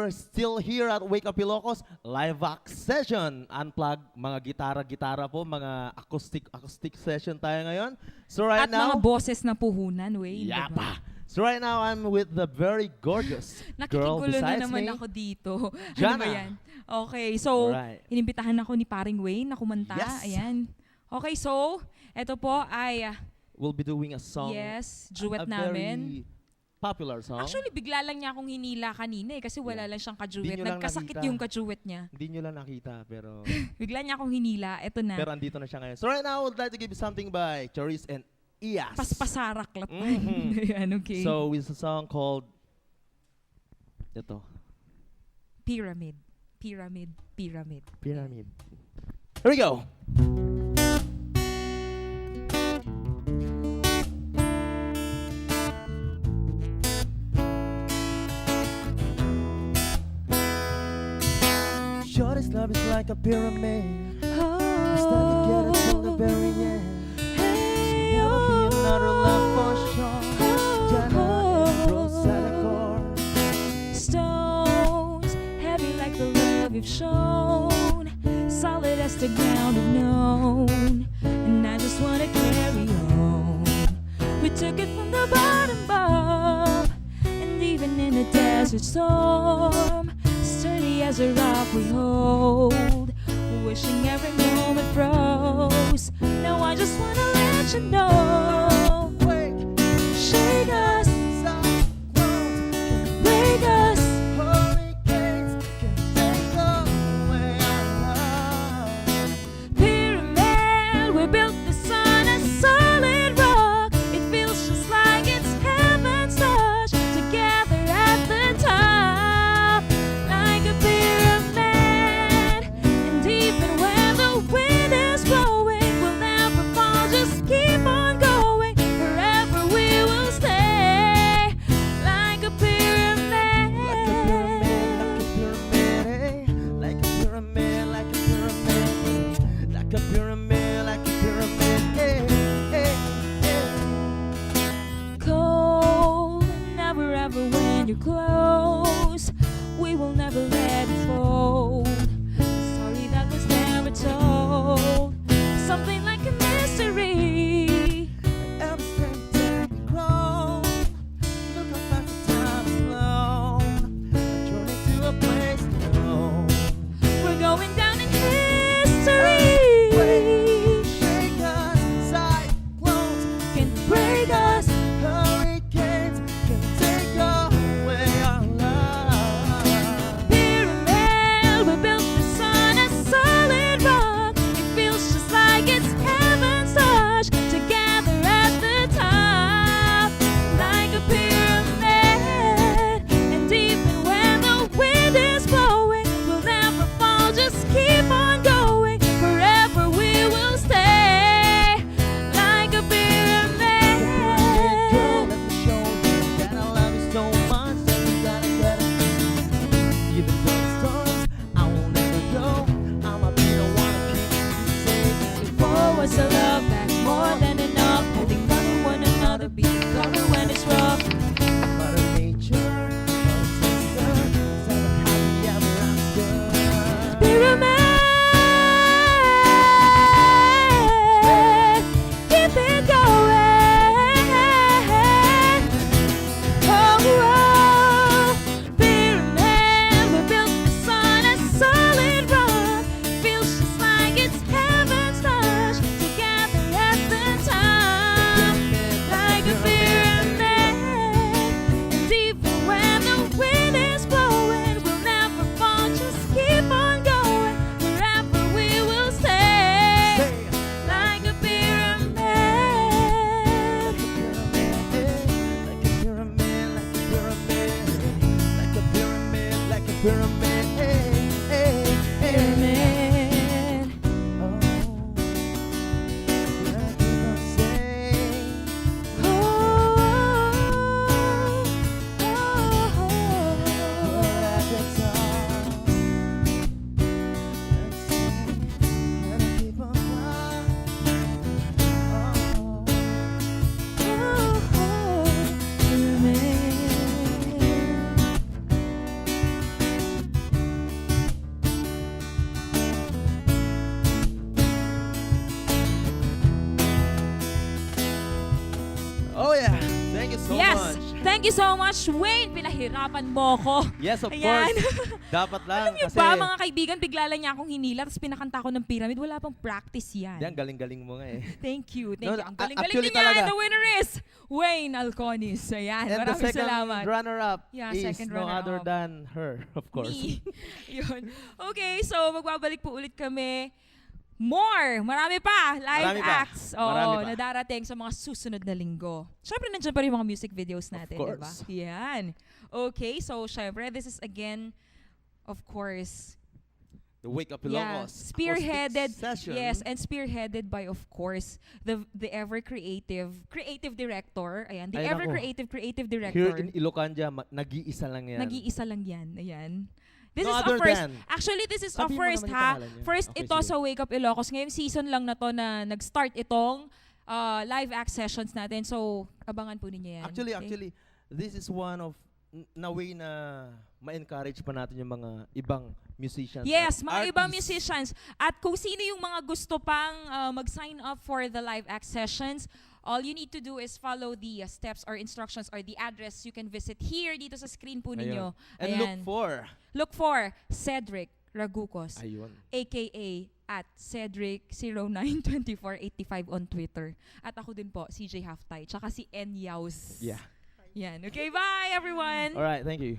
we're still here at Wake Up Ilocos live act session. Unplug, mga gitara-gitara po, mga acoustic session tayo ngayon. So right At now, mga boses na puhunan, Wayne. yapa. So right now, I'm with the very gorgeous girl Nakikigulo na besides naman me. ako dito. Ano Jana. ba yan? Okay, so Alright. inimbitahan ako ni paring Wayne na kumanta. Yes. Ayan. Okay, so eto po ay We'll be doing a song, yes, duet a namin. very popular song. Actually, bigla lang niya akong hinila kanina kasi wala Yeah. lang siyang Di ka-duet. nyo lang Nagkasakit nakita. yung ka-duet niya. Hindi nyo lang nakita, pero Bigla niya akong hinila. Eto na. pero andito na siya ngayon. So right now, I would like to give you something by Charis and Ias. Paspasarak lang. Mhm. Ayan, okay. So it's a song called ito, Pyramid. Pyramid. Pyramid. Pyramid. Here we go. Shorty's love is like a pyramid. It's time to get it from the very end. Hey, Never be another love for sure. Jana Rosa Decor. Stones, heavy like the love you've shown, solid as the ground we've known, and I just wanna carry on. We took it from the bottom up, and even in a desert storm, sturdy as a rock we hold, wishing every moment froze. Now I just wanna let you know, Wake, shake us, cyclones can break us. hurricanes can take away our love. Pyramid, we built this on a solid rock. It feels just like it's heaven's touch. Together at the top, like a pyramid. And even when the wind is blowing, we'll never fall. Just keep on going. Forever we will stay like a pyramid. Like a pyramid, like a pyramid, like a pyramid, like a pyramid, like a pyramid, like a pyramid. Hey, hey, hey. Cold, never ever when you're close. We will never let it fold. A story that was never told. Something like a mystery. Every step that we grow, look how fast the time has flown. A journey to a place unknown. We're going down in history. Shake us, cyclones Can break us. hurricanes can take away our love. Pyramid, we built this on a solid rock. It feels just like it's heaven's touch. Together at the top, like a pyramid. And even when the wind is blowing, we'll never fall. Just keep on going. Forever we will stay like a pyramid. Girl, let me show you that I love you so much that we gotta get it. Even though the storms, I won't let it go. I'ma be the one to keep you safe. For us a love that's more than enough, holding on to one another, being covered when it's rough. Mother Nature, Mother Sister, seven happy ever after. Pyramid, keep it going. Oh, oh, pyramid, we built this on a solid rock. Feels just like it's heaven's touch. Together at the Thank you so much, Wayne. Pinahirapan mo ko. Yes, of Ayan. course. Dapat lang. Alam niyo kasi, ba, mga kaibigan, bigla lang niya akong hinila, tapos pinakanta ko ng pyramid. Wala pang practice yan. Yan, galing-galing mo nga eh. Thank you. No, Ang galing-galing actually din yan. talaga. The winner is Wayne Alconis. Ayan, And the maraming second salamat. runner-up Yeah, is second no other runner-up. than her, of course. Me. Yun. Okay, so magbabalik po ulit kami. Marami pa, live Marami pa. acts. Marami Oo, pa. na darating sa mga susunod na linggo. Syempre, nandiyan pa rin yung mga music videos natin, Of di ba? course. Yan. Okay, so syempre, this is again, of course, The Wake Up yeah, Ilocos spearheaded, acoustic session. yes, and spearheaded by, of course, the ever creative director. Ayan, the Ay, ever nako. creative Here director. in Ilocandia, nag-iisa lang yan. Nag-iisa lang yan. Ayan. This No is other a first. than. Actually, this is a Sabihin mo first, naman yung ha? pangalan niya. First Okay, ito sige. sa Wake Up Ilocos. Ngayong season lang na to na nag-start itong live act sessions natin. So, abangan po ninyo yan. Actually, this is one of na way na ma-encourage pa natin yung mga ibang musicians. Yes, at mga ibang artists. musicians. At kung sino yung mga gusto pang mag-sign up for the live act sessions, all you need to do is follow the steps or instructions or the address you can visit here dito sa screen po ninyo. Ayun. And Ayan. look for. Cedric Ragucos, Ayun. aka at Cedric092485 on Twitter. At ako din po, CJ Haftay, tsaka si N. Yaus. Yeah. Yan. Okay, bye everyone! All right, thank you.